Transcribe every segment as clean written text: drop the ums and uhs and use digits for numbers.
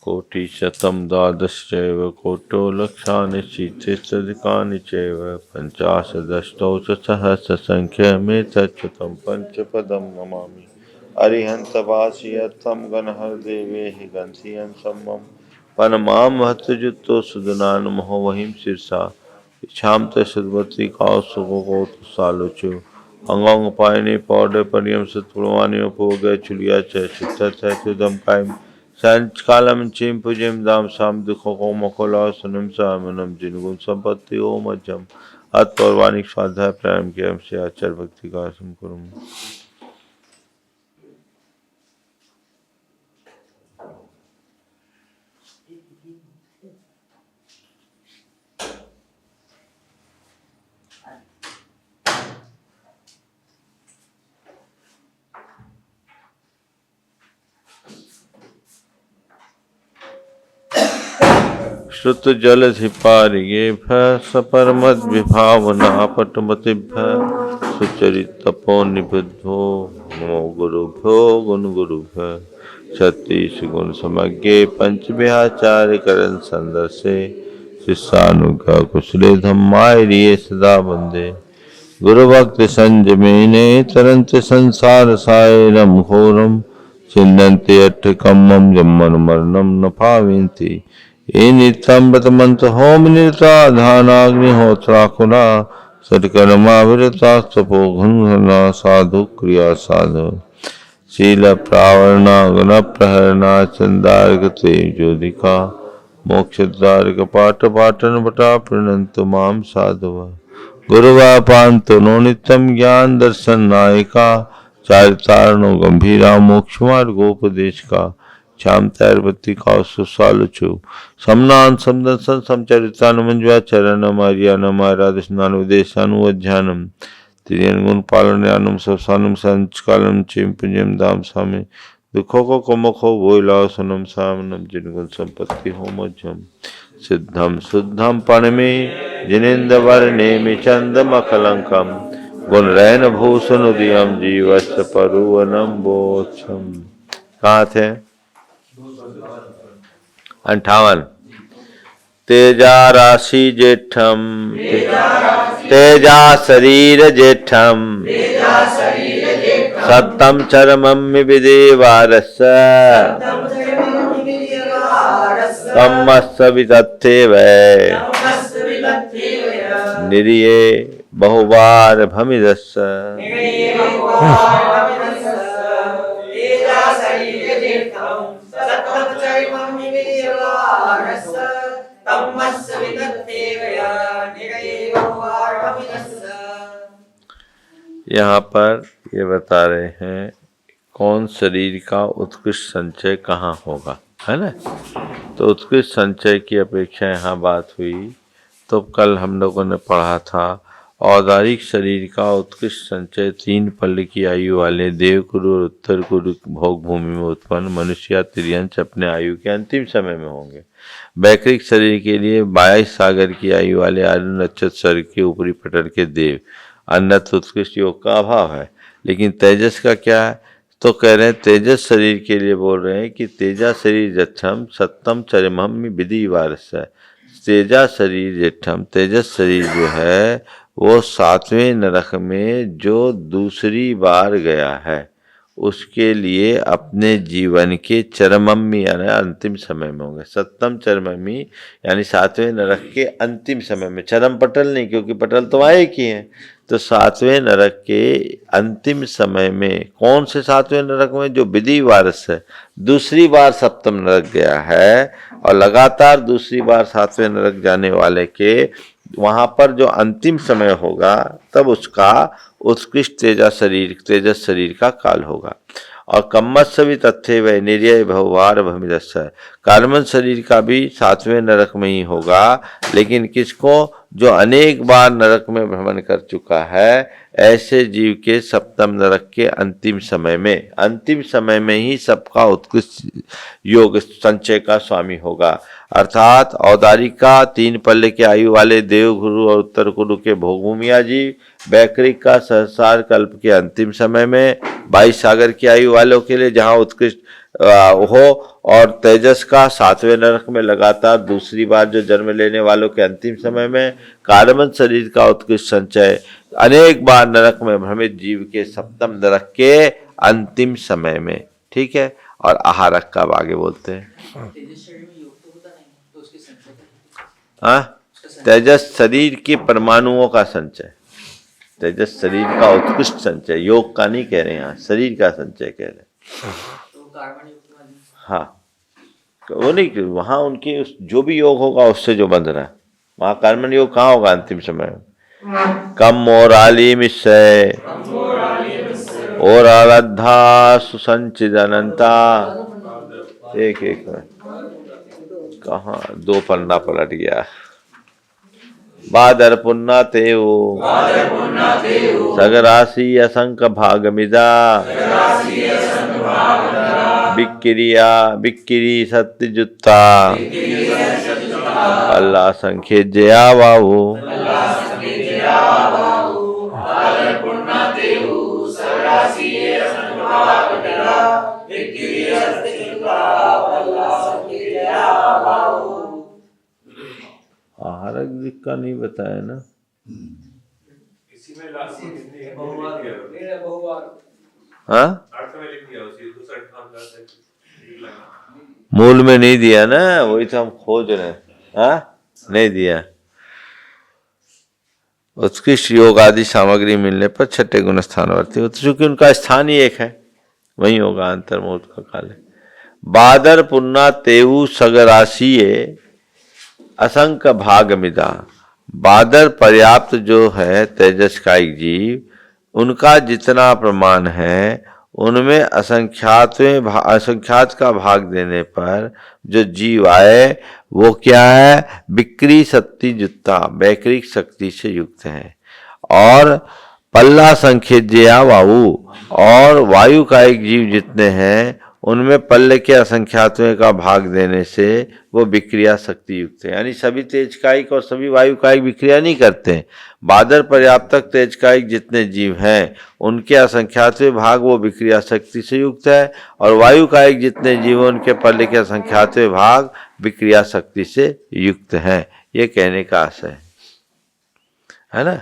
कोटिशतं द्वादशैव कोटो लक्षानि शीतिसधिकानि चैव पञ्चाशदष्टौशसहस्रसङ्ख्यमेतच्युतं पञ्चपदं नमामि। अरिहन्तवासियत्थं गणहरदेवेहि गन्थियं सम्मं पनमां महत्तजुत्तो सुदनानुमहो वहिं शीर्षा इच्छां तद्वती कासुकोतु सालोचु अंगोंग पायनी पौडे परियम सत्प्रमाणियों पोगे चुलिया चुदम कायम संचकालम चिम पुजिम दाम साम दुखों को मकोला सुनम सामनम जिनगुण संपत्ति ओम अजम अत पौर्वाणिक स्वाध्याय प्रारंभ के से आचार भक्ति का आसम करूँ। श्रुत जलधिपारिये सपरमद विभावना पटमतिभ्य सुचरित तपो निबुद्धो नमो गुरुभ्यो गुण गुरुभ्य छत्तीस गुण समज्ञे पंच विहाचार्य करण संदर्शे शिष्यानुज्ञा कुशले धम्माय सदा वंदे गुरु भक्ति संजमेने तरंत संसार सायरम घोरम छिन्नन्ति अट्ठकम्मं जम्मन मरणं न पावन्ति ये नित्यं व्रतमन्त होम निरता ध्यानाग्निहोत्राकुला सत्कर्माविरता तपोघना साधु क्रिया साधु शील प्रावरणा गुण प्रहरणा चंदार्गते ज्योतिका मोक्षद्वारक पाठ पाठन बटा प्रणंतु माम साधव गुरुवा पांतो नो नित्यं ज्ञान दर्शन नायिका चारितारणो गंभीरा मोक्ष मार्गोपदेश का श्याम तैरवती का सुसालुचु समनान समदर्शन समचरितानुमंजवा चरण मारिया नमारा दशनानुदेशानुवध्यानम तिरियन गुण पालनयानुम सवसानुम संचकालम चिम पुंजम दाम सामे दुखों को कोमखो वोइलाओ सनम सामनम जिनगुण संपत्ति होमोजम सिद्धम शुद्धम पणमे जिनेन्द्र वर्णे में चंदम अकलंकम गुण रैन भूषण उदयम जीवस परुवनम बोक्षम। कहाँ थे? 58। तेजा राशि जेठम तेजा शरीर जेठम सत्तम चरमम विदेवारस तमस्स विदत्ते वै निरिये बहुवार भमिदस्स यहाँ पर ये बता रहे हैं कौन शरीर का उत्कृष्ट संचय कहाँ होगा, है ना। तो उत्कृष्ट संचय की अपेक्षा यहाँ बात हुई। तो कल हम लोगों ने पढ़ा था औदारिक शरीर का उत्कृष्ट संचय 3 पल्ल की आयु वाले देवकुरु और उत्तर कुरु भोग भूमि में उत्पन्न मनुष्य या तिर्यंश अपने आयु के अंतिम समय में होंगे। वैकृतिक शरीर के लिए 22 सागर की आयु वाले आर्य नक्षत्र स्वर्ग के ऊपरी पटल के देव अन्यत्र उत्कृष्ट योग का अभाव है। लेकिन तेजस का क्या है? तो कह रहे हैं तेजस शरीर के लिए बोल रहे हैं कि तेजा शरीर जठम सत्तम चरमम विधि वारस है। तेजा शरीर जेठम तेजस शरीर जो है वो 7वें नरक में जो दूसरी बार गया है उसके लिए अपने जीवन के चरमम्मी यानी अंतिम समय में होंगे। सप्तम चरमम्मी यानी 7वें नरक के अंतिम समय में, चरम पटल नहीं क्योंकि पटल तो आए की हैं। तो 7वें नरक के अंतिम समय में कौन से 7वें नरक में? जो विधि वारस है, दूसरी बार सप्तम नरक गया है और लगातार दूसरी बार 7वें नरक जाने वाले के वहाँ पर जो अंतिम समय होगा तब उसका उत्कृष्ट तेजस शरीर का काल होगा। और कम्मत्स भी तथ्य वह निर्य भववार भमिदस्स है। कार्बन शरीर का भी 7वें नरक में ही होगा, लेकिन किसको? जो अनेक बार नरक में भ्रमण कर चुका है, ऐसे जीव के सप्तम नरक के अंतिम समय में ही सबका उत्कृष्ट योग संचय का स्वामी होगा। अर्थात औदारिक का 3 पल्ले के आयु वाले देवगुरु और उत्तर कुरु के भोगभूमिया जीव, वैकृतिक का सहस्रार कल्प के अंतिम समय में 22 सागर की आयु वालों के लिए जहाँ उत्कृष्ट हो, और तेजस का 7वें नरक में लगातार दूसरी बार जो जन्म लेने वालों के अंतिम समय में, कार्बन शरीर का उत्कृष्ट संचय अनेक बार नरक में भ्रमित जीव के 7वें नरक के अंतिम समय में। ठीक है, और आहारक का आगे बोलते हैं। हाँ, तेजस शरीर के परमाणुओं का संचय, तेजस शरीर का उत्कृष्ट संचय, योग का नहीं कह रहे हैं, यहाँ शरीर का संचय कह रहे हैं। हाँ, वो नहीं, वहां उनके जो भी योग होगा उससे जो बंध रहा है, वहां कर्मण योग कहाँ होगा अंतिम समय में। कम मोराली मिश्रय और आराधा सुसंचित अनंता। एक एक कहाँ दो पन्ना पलट गया। बादर पुन्ना तेऊ सगरासी असंक भागमिदा बिक्रिया बिक्री सत्य जुत्ता अल्लाह संख्य जया बाबू। आहारक का नहीं बताया ना। हाँ, मूल में नहीं दिया ना, वही तो हम खोज रहे हैं। हाँ, नहीं दिया। उत्कृष्ट योग आदि सामग्री मिलने पर छठे गुण स्थानवर्ती होते, चूंकि उनका स्थान ही एक है, वही होगा अंतर्मुहूर्त का काल है। बादर पुन्ना तेऊ सगराशीय असंख्य भागमिदा। बादर पर्याप्त जो है तेजस का एक जीव, उनका जितना प्रमाण है उनमें असंख्यात का भाग देने पर जो जीव आए वो क्या है, बिक्री शक्ति जुत्ता, वैक्रिक शक्ति से युक्त है। और पल्ला संख्यज्या वायु, और वायु का एक जीव जितने हैं उनमें पल्ले के असंख्यातों का भाग देने से वो विक्रिया शक्ति युक्त है। यानी सभी तेजकायिक और सभी वायुकायिक विक्रिया नहीं करते। बादर पर्याप्तक तेजकायिक जितने जीव हैं उनके असंख्यातों भाग वो विक्रिया शक्ति से युक्त है, और वायुकायिक जितने जीव उनके पल्ले के असंख्यातों भाग विक्रिया शक्ति से युक्त हैं। ये कहने का आशय है ना।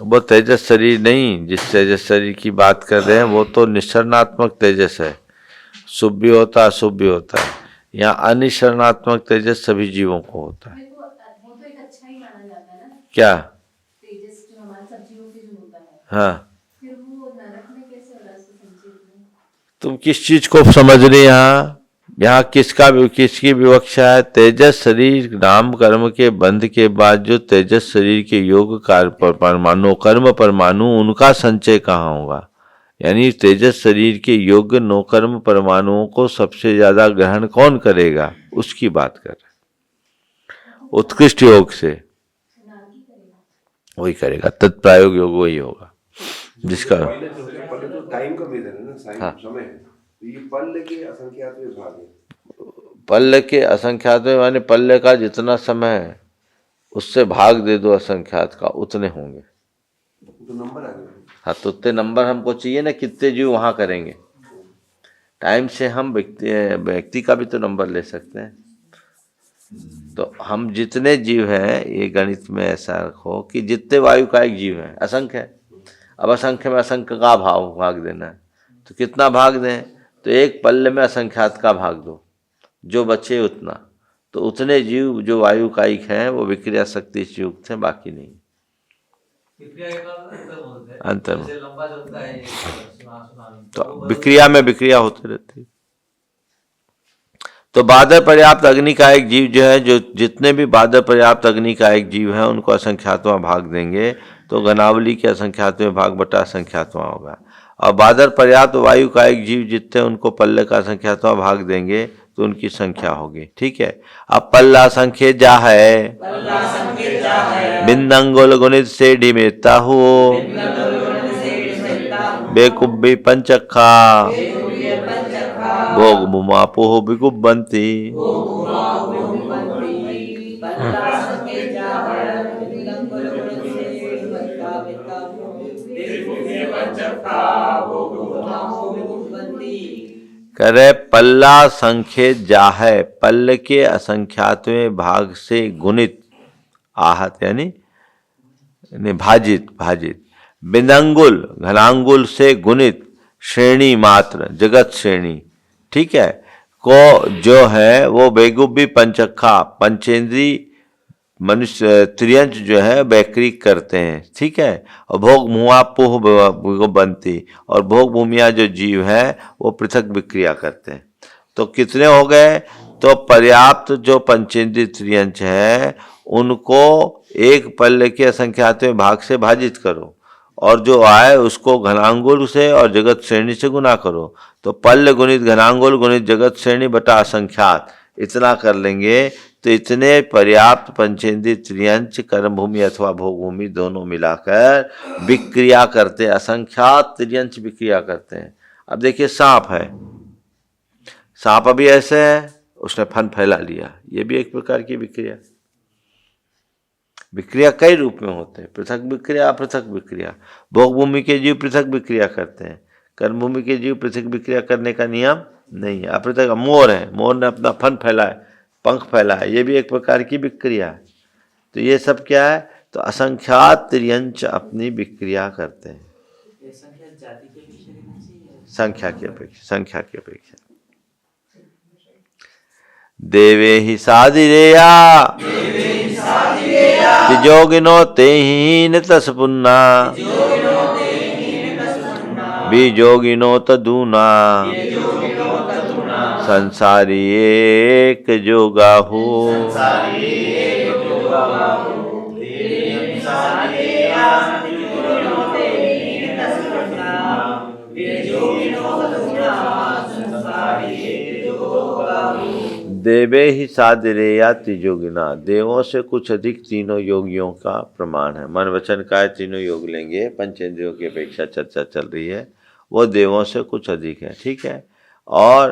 वो तेजस शरीर नहीं, जिस तेजस शरीर की बात कर रहे हैं वो तो निश्चरणात्मक तेजस है, शुभ भी होता है अशुभ भी होता है। यहाँ अनिश्चरणात्मक तेजस सभी जीवों को होता है। वो तो एक अच्छा ही माना जाता है ना, क्या तेजस जो हमारे सब जीवों के जो होता है। हाँ, फिर वो नरक में कैसे हो रहा है? तुम किस चीज को समझ रहे यहाँ? यहाँ किसकी विवक्षा है? तेजस शरीर नाम कर्म के बंध के बाद जो तेजस शरीर के योग कार्य परमाणु कर्म परमाणु उनका संचय कहाँ होगा? यानी तेजस शरीर के योग्य नौकर्म परमाणुओं को सबसे ज्यादा ग्रहण कौन करेगा, उसकी बात कर रहे। उत्कृष्ट योग से वही करेगा, तत्प्रायोग योग वही होगा जिसका टाइम का भेद है ना, हाँ, समय है। तो ये पल्ल के असंख्यात भाग है। पल्ल के असंख्यात माने पल्ल का जितना समय है उससे भाग दे दो असंख्यात का, उतने होंगे। तो नंबर आ गए। हाँ, तो उतने नंबर हमको चाहिए ना, कितने जीव वहाँ करेंगे। टाइम से हम व्यक्ति का भी तो नंबर ले सकते हैं। तो हम जितने जीव हैं, ये गणित में ऐसा रखो कि जितने वायुकायिक जीव हैं असंख्य है। अब असंख्य में असंख्य का भाग देना है, तो कितना भाग दें? तो एक पल्ले में असंख्यात का भाग दो, जो बचे उतना। तो उतने जीव जो वायुकायिक हैं वो विक्रिया शक्ति से युक्त हैं, बाकी नहीं। अंतर तो विक्रिया में विक्रिया होती रहती है। तो बादर पर्याप्त अग्नि का एक जीव जो है, जो जितने भी बादर पर्याप्त अग्नि का एक जीव है उनको असंख्यातवां भाग देंगे तो घनावली के असंख्यातवें भाग बटा असंख्यातवां होगा। और बादर पर्याप्त वायु का एक जीव जितने उनको पल्ले का असंख्यातवां भाग देंगे तो उनकी संख्या होगी। ठीक है, अब पल्ला संख्य जा है बिंदंगुल गुणित से डिमेता हो बेकुब्बी पंचखा भोग मुमापोह बिकुब्बंती। कह रहे पल्ला संख्य जाहै, पल्ल के असंख्यातवें भाग से गुणित, आहत यानी भाजित, बिंदंगुल घनांगुल से गुणित, श्रेणी मात्र जगत श्रेणी, ठीक है, को जो है वो बेगुबी पंचखा, पंचेंद्री मनुष्य त्रियंच जो है वैक्रिक करते हैं, ठीक है। और भोग मुआ पुह बनती, और भोग भूमिया जो जीव है वो पृथक विक्रिया करते हैं। तो कितने हो गए? तो पर्याप्त जो पंचेंद्रिय त्रियंच है उनको एक पल्ले के असंख्यातवें भाग से भाजित करो, और जो आए उसको घनांगुल से और जगत श्रेणी से गुना करो। तो पल्ल गुणित घनांगुल गुणित जगत श्रेणी बटा असंख्यात, इतना कर लेंगे तो इतने पर्याप्त पंचेंद्रिय त्रियंच कर्म भूमि अथवा भोग भूमि दोनों मिलाकर विक्रिया करते, असंख्यात त्रियंच विक्रिया करते हैं। अब देखिए सांप है, सांप अभी ऐसे है, उसने फन फैला लिया, ये भी एक प्रकार की विक्रिया। विक्रिया कई रूप में होते हैं, पृथक विक्रिया, अपृथक विक्रिया। भोग भूमि के जीव पृथक विक्रिया करते हैं, कर्म भूमि के जीव पृथक विक्रिया करने का नियम नहीं है। अपृथक मोर है, मोर ने अपना फन फैला है, पंख फैला है, ये भी एक प्रकार की विक्रिया है। तो ये सब क्या है? तो असंख्यात त्रियंच अपनी विक्रिया करते हैं, संख्या की अपेक्षा। देवे ही साधिरेया तिजोगिनो तेहीन तस पुन्ना, बीजोगिनो तदूना, संसारी एक जोगा हो। देवे ही साधिरेया तिजोगिना, देवों से कुछ अधिक तीनों योगियों का प्रमाण है। मन वचन काय तीनों योग लेंगे, पंचेंद्रियों की अपेक्षा चर्चा चल रही है, वो देवों से कुछ अधिक है, ठीक है। और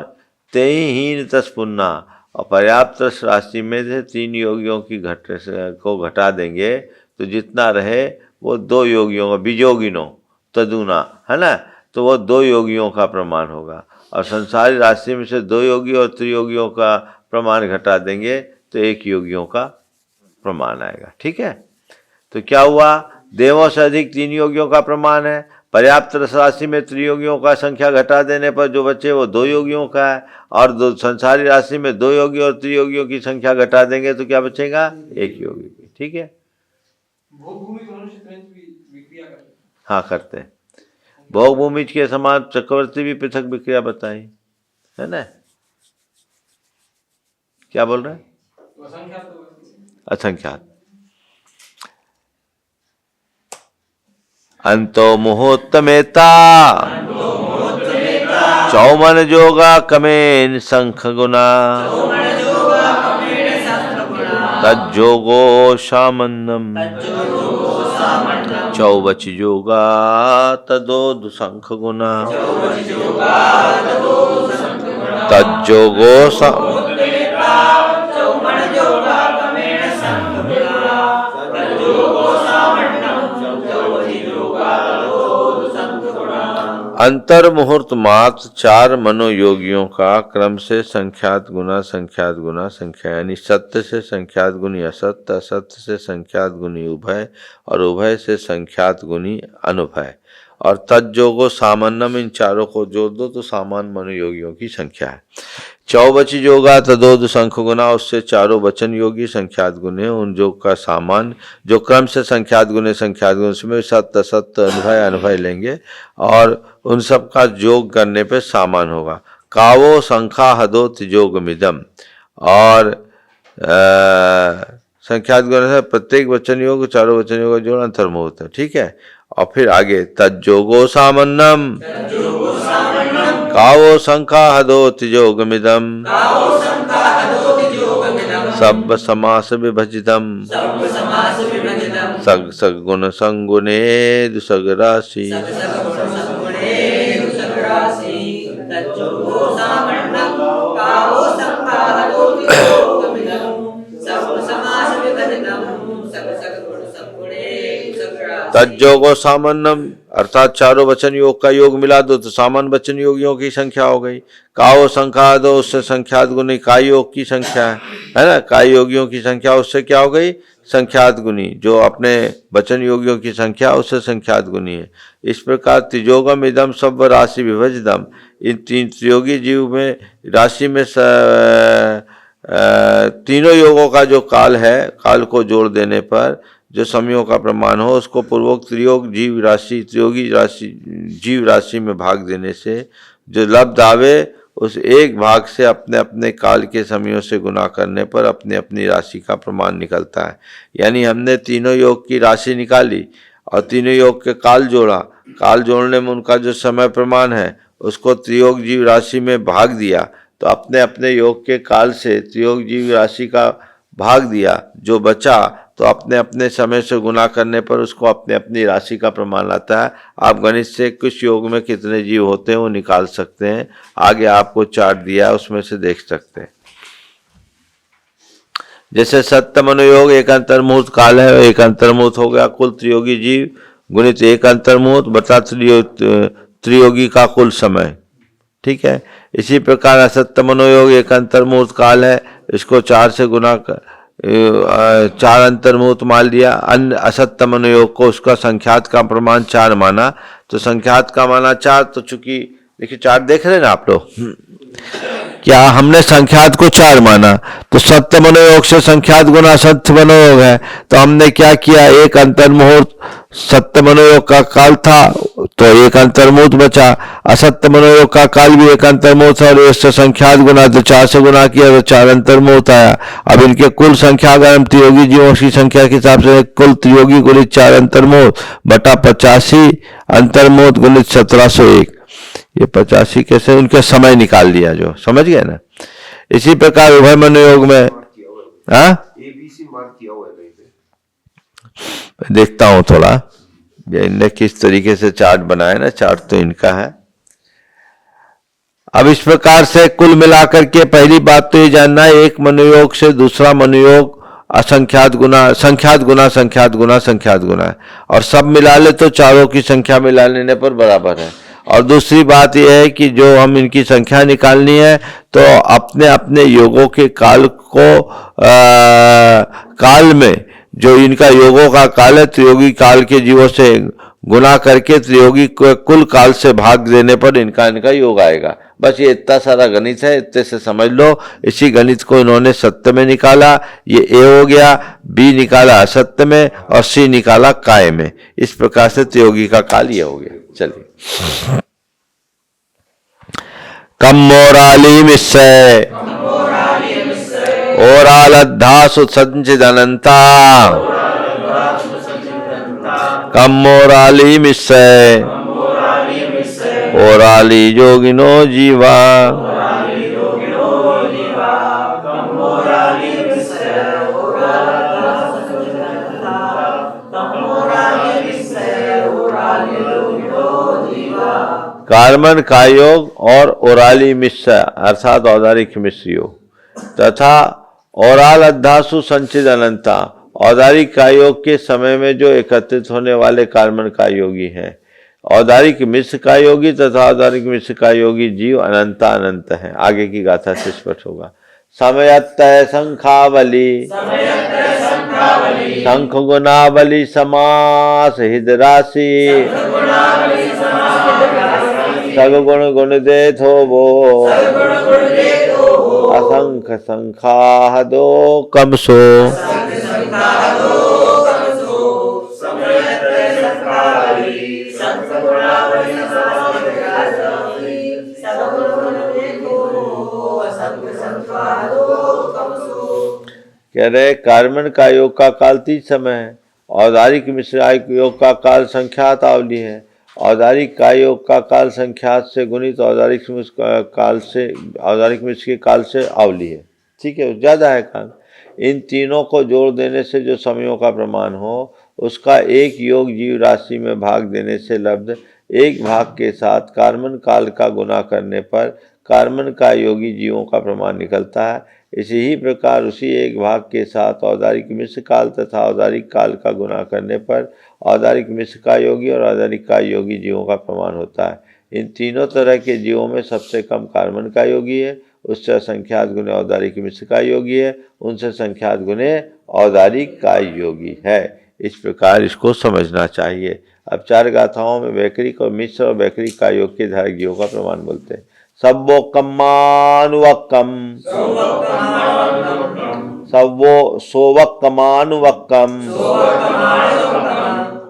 तेहीन तस पुन्ना, और पर्याप्त राशि में से तीन योगियों की को घटा देंगे तो जितना रहे वो दो योगियों का, बीजोगिनो तदुना, है ना, तो वो दो योगियों का प्रमाण होगा। और संसारी राशि में से दो योगी और त्रियोगियों का प्रमाण घटा देंगे तो एक योगियों का प्रमाण आएगा, ठीक है। तो क्या हुआ? देवों से अधिक तीन योगियों का प्रमाण है, पर्याप्त राशि में त्रियोगियों का संख्या घटा देने पर जो बचे वो दो योगियों का है, और दो संसारी राशि में दो योगी और त्रियोगियों की संख्या घटा देंगे तो क्या बचेगा? एक योगी की, ठीक है। हाँ करते हैं, भोग भूमि के समान चक्रवर्ती भी पृथक विक्रिया बताई है ना। क्या बोल रहे हैं? असंख्यात। अंतो मुहूर्तमेता चौमन जोगा कमेन शंख गुना, तज्जोगो शामन्नम चौवच योगा तदोद शंख गुना, तज्जोगो अंतर मुहूर्त मात्र चार मनोयोगियों का क्रम से संख्यात गुना संख्या, यानी सत्य से संख्यात गुनी असत्य, असत्य से संख्यात गुनी उभय, और उभय से संख्यात गुनी अनुभय। और तज्जोगो सामान्यम, इन चारों को जोड़ दो तो सामान्य मनोयोगियों की संख्या है। चौबची योगा तदोद शंख गुना, उससे चारों वचन योगी संख्यात गुणे, उन योग का सामान्य जो क्रम से संख्यात गुण उसमें सत्य सत्य अनुभय लेंगे, और उन सब का योग करने पे सामान्य होगा। कावो संख्या हदो तिजोग मिदम, और संख्यात गुण से प्रत्येक वचन योग चारों वचन योग का जोड़ अंतर्मुहूर्त है, ठीक है। और फिर आगे तज्जोगो सामन्नम कावो संख्या हदो तिजोगमिदम सब समास विभजितम सग सग गुण संगुणे दुसग राशि। तज्जोगो सामान्यम अर्थात चारों वचन योग का योग मिला दो तो सामान्य वचन योगियों की संख्या हो गई। काओ संख्या दो, उससे संख्यात गुनी काय योग की संख्या है ना। काय योगियों की संख्या उससे क्या हो गई, संख्यात गुनी। जो अपने वचन योगियों की संख्या उससे संख्यात गुनी है। इस प्रकार त्रियोगम इदम सब राशि विभजदम, इन तीन त्रियोगी जीव में राशि में तीनों योगों का जो काल है, काल को जोड़ देने पर जो समयों का प्रमाण हो उसको पूर्वोक्त त्रियोग जीव राशि, त्रियोगी राशि जीव राशि में भाग देने से जो लब्ध आवे उस एक भाग से अपने अपने काल के समयों से गुना करने पर अपनी अपनी राशि का प्रमाण निकलता है। यानी हमने तीनों योग की राशि निकाली और तीनों योग के काल जोड़ा, काल जोड़ने में उनका जो समय प्रमाण है उसको त्रियोग जीव राशि में भाग दिया, तो अपने अपने योग के काल से त्रियोग जीव राशि का भाग दिया, जो बचा तो अपने अपने समय से गुना करने पर उसको अपने अपनी राशि का प्रमाण आता है। आप गणित से कुछ योग में कितने जीव होते हैं वो निकाल सकते हैं। आगे आपको चार्ट दिया है उसमें से देख सकते हैं। जैसे सत्य मनोयोग एक अंतर्मुहूर्त काल है, एक अंतर्मुहूर्त हो गया कुल त्रियोगी जीव गुणित एक अंतर्मुहूर्त बता त्रियोगी का कुल समय, ठीक है। इसी प्रकार असत्य मनोयोग एक अंतर्मुहूर्त काल है, इसको 4 से गुना 4 अंतर्मुहूर्त मान लिया। अन्य असत्य मनोयोग को उसका संख्यात का प्रमाण 4 माना, तो संख्यात का माना 4, तो चूंकि देखिए चार्ट देख रहे हैं ना आप लोग, क्या हमने संख्यात को 4 माना तो सत्य मनोयोग से संख्यात गुना असत्य मनोयोग है, तो हमने क्या किया, एक अंतर्मुहूर्त सत्य मनोयोग का काल था तो एक अंतर्मुहूर्त बचा, असत्य मनोयोग का काल भी एक अंतर्मुहूर्त और इससे संख्यात गुना तो 4 से गुना किया तो 4 अंतर्मुहूर्त आया। अब इनके कुल संख्या अगर हम त्रियोगी जीवों की संख्या के हिसाब से कुल त्रियोगी गुणित 4 अंतर्मुहूर्त बटा 85 अंतर्मुहूर्त गुणित 1701, ये 85 कैसे उनके समय निकाल लिया, जो समझ गए ना। इसी प्रकार उभय मनोयोग में ABC मार्क किया हुआ है कहीं पे, देखता हूं थोड़ा इनने किस तरीके से चार्ट बनाया ना, चार्ट तो इनका है। अब इस प्रकार से कुल मिलाकर के पहली बात तो ये जानना है, एक मनोयोग से दूसरा मनोयोग असंख्यात गुना संख्यात गुना संख्यात गुना संख्यात गुना है, और सब मिला ले तो चारों की संख्या मिला लेने पर बराबर है। और दूसरी बात यह है कि जो हम इनकी संख्या निकालनी है तो अपने अपने योगों के काल को काल में जो इनका योगों का काल है त्रियोगी काल के जीवों से गुना करके त्रियोगी कुल काल से भाग देने पर इनका योग आएगा। बस ये इतना सारा गणित है, इतने से समझ लो। इसी गणित को इन्होंने सत्य में निकाला, ये ए हो गया, बी निकाला असत्य में और सी निकाला काय में। इस प्रकार से त्रियोगी का काल ये हो गया। चलिए, कम मोराली मिस्से ओरालद्धासु संचिदनंता कम मोराली मिस्से ओराली जोगिनो जीवा। कार्बन का योग और ओराली मिश्र अर्थात औदारिक मिश्र योग तथा ओराल अध्यासु संचित अनंता औदारिक का योग के समय में जो एकत्रित होने वाले कार्बन का योगी हैं। औदारिक मिश्र का योगी तथा औदारिक मिश्र का योगी जीव अनंता अनंत है। आगे की गाथा से स्पष्ट होगा। समयत्तय संखावली शंख गुणावली समास हृद राशि सगुण गुण दे थो वो असंख संखा दो कमसो। कह रहे कार्बन का योग का काल 30 समय है, औदारिक मिश्र योग का काल संख्यात आवली है। औदारिक का योग का काल संख्यात से गुणित औदारिक मिश्र के काल से आवली है। ठीक है, ज्यादा है काल। इन तीनों को जोड़ देने से जो समयों का प्रमाण हो उसका एक योग जीव राशि में भाग देने से लब्ध एक भाग के साथ कार्बन काल का गुना करने पर कार्बन का योगी जीवों का प्रमाण निकलता है। इसी ही प्रकार उसी एक भाग के साथ औदारिक मिश्र काल तथा औदारिक काल का गुना करने पर औदारिक मिश्र का योगी और औदारिक का योगी जीवों का प्रमाण होता है। इन तीनों तरह के जीवों में सबसे कम कार्बन का योगी है, उससे असंख्यात गुने औदारिक मिश्र का योगी है, उनसे संख्यात गुने औदारिक का योगी है। इस प्रकार इसको समझना चाहिए। अब चार गाथाओं में वैकरिक और मिश्र और वैकरिक का योग के धारक जीवों का प्रमाण बोलते हैं। सब्बो कम्मानुवक्कम, सब्बो सोवक्कमानुवक्कम,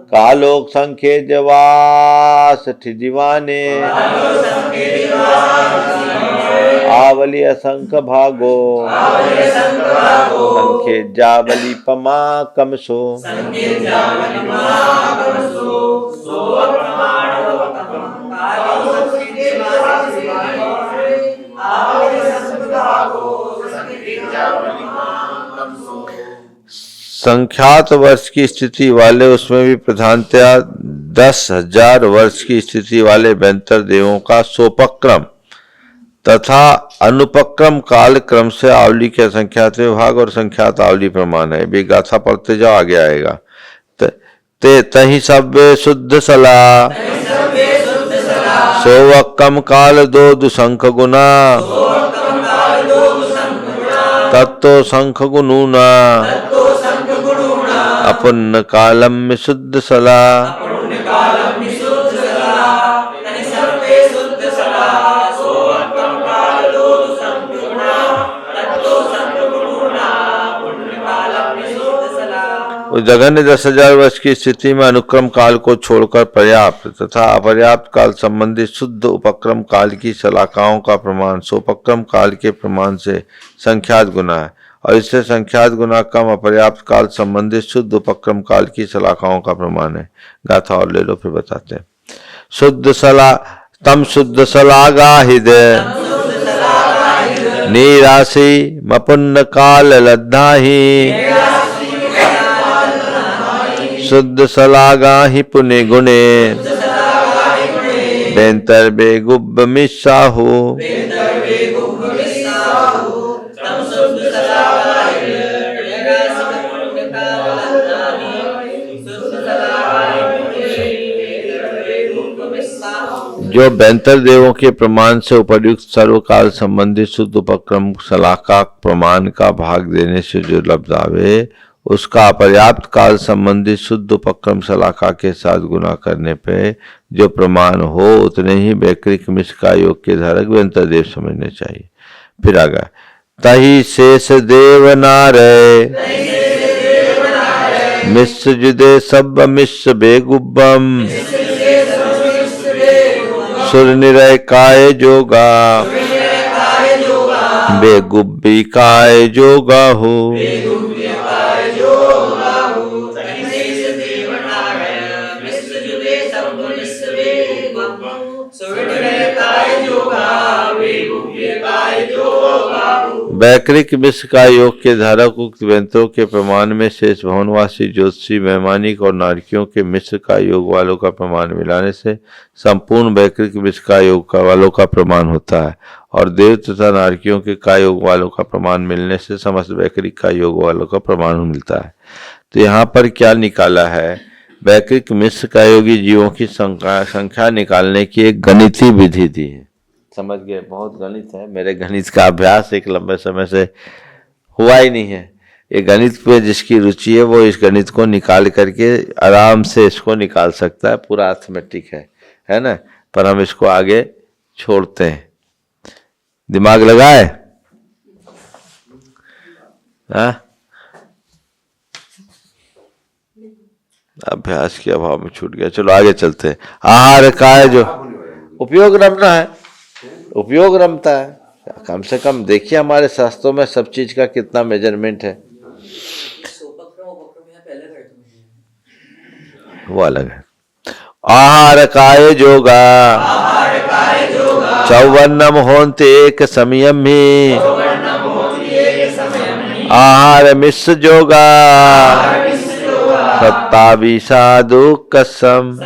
कालोक संख्ये जवास ठिदिवाने, आवली असंख्य भागो, संख्ये जावली पमा कमसो। संख्यात वर्ष की स्थिति वाले, उसमें भी प्रधानतया 10,000 वर्ष की स्थिति वाले बेंतर देवों का सोपक्रम तथा अनुपक्रम काल क्रम से आवली के संख्यात विभाग और संख्यात आवली प्रमाण है। भी गाथा पढ़ते जाओ, आगे आएगा। ते तही सब्बे शुद्ध सला, सोवक्कम काल दो दुसंख गुना, तत्तो संख गुणूना, अपुन्न कालम में शुद्ध सला। उस जघन्य 10,000 वर्ष की स्थिति में अनुक्रम काल को छोड़कर पर्याप्त तथा अपर्याप्त काल संबंधी शुद्ध उपक्रम काल की शलाकाओं का प्रमाण सोपक्रम काल के प्रमाण से संख्यात गुना है, और इससे संख्यात गुना कम अपर्याप्त काल संबंधित शुद्ध उपक्रम काल की शलाकाओं का प्रमाण है। गाथा और ले लो, फिर बताते हैं। शुद्ध सला तम शुद्ध सलागा हृदय, नीरासी मपुन्न काल लद्धाही, शुद्ध सलागा ही पुण्य गुणे, बेंतर बेगुब मिसाहु। जो बेंतर देवों के प्रमाण से उपर्युक्त सर्वकाल संबंधित शुद्ध उपक्रम सलाका प्रमाण का भाग देने से जो लब्ध आवे, उसका अपर्याप्त काल संबंधित शुद्ध उपक्रम सलाका के साथ गुना करने पे जो प्रमाण हो, उतने ही वैकरिक मिश्र का योग के धारक बेंतर देव समझने चाहिए। फिर आगे, तही शेष देव नारे, मिश्र जुदे सब मिश्र बेगुब्बम, सुर निरय काय जोगा, बेगुब्बी काय जोगा हो। वैकरिक मिश्र का योग के धारक उक्त बेंतरों के प्रमाण में शेष भवनवासी ज्योतिषी वैमानिक और नारकियों के मिश्र का योग वालों का प्रमाण मिलाने से संपूर्ण वैकरिक मिश्र का योग का वालों का प्रमाण होता है, और देव तथा नारकियों के का योग वालों का प्रमाण मिलने से समस्त वैकरिक का योग वालों का प्रमाण मिलता है। तो यहाँ पर क्या निकाला है? वैकरिक मिश्र का योगी जीवों की संख्या निकालने की एक गणितीय विधि दी है। समझ गए? बहुत गणित है। मेरे गणित का अभ्यास एक लंबे समय से हुआ ही नहीं है। ये गणित पे जिसकी रुचि है वो इस गणित को निकाल करके आराम से इसको निकाल सकता है, पूरा अर्थमेटिक है ना। पर हम इसको आगे छोड़ते हैं। दिमाग लगाए? अभ्यास के अभाव में छूट गया। चलो आगे चलते हैं। आहार काय जो उपयोग रमना है, उपयोग रमता है। कम से कम देखिए हमारे शास्त्रों में सब चीज का कितना मेजरमेंट है। वो अलग है। आहार काय जोगा चौवन्नम होन्ते एक समयम ही, आहार मिश्र जोगा सत्तावीसा दो कसम।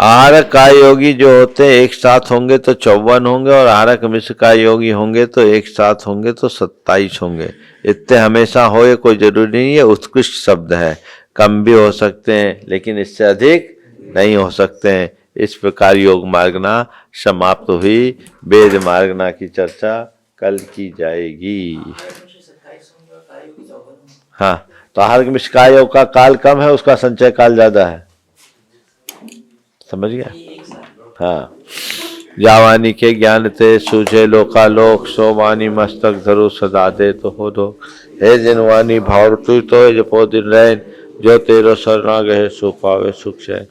आहारक काय योगी जो होते हैं एक साथ होंगे तो 54 होंगे, और आहारक मिश्र काय योगी होंगे तो एक साथ होंगे तो 27 होंगे। इतने हमेशा हो ये कोई जरूरी नहीं है, उत्कृष्ट शब्द है, कम भी हो सकते हैं लेकिन इससे अधिक नहीं हो सकते हैं। इस प्रकार योग मार्गना समाप्त हुई। वेद मार्गना की चर्चा कल की जाएगी। हाँ, तो आहारक मिश्र काय योग का काल कम है, उसका संचय काल ज्यादा है, समझ गया। हाँ, जावानी के ज्ञान ते सूझे लोकालोक, सो वाणी मस्तक धरो सदा दे तो हो दो। हे जिनवानी भाव तू तो जपो दिन रैन, जो तेरो शरणा गहे सो पावे सुख चैन।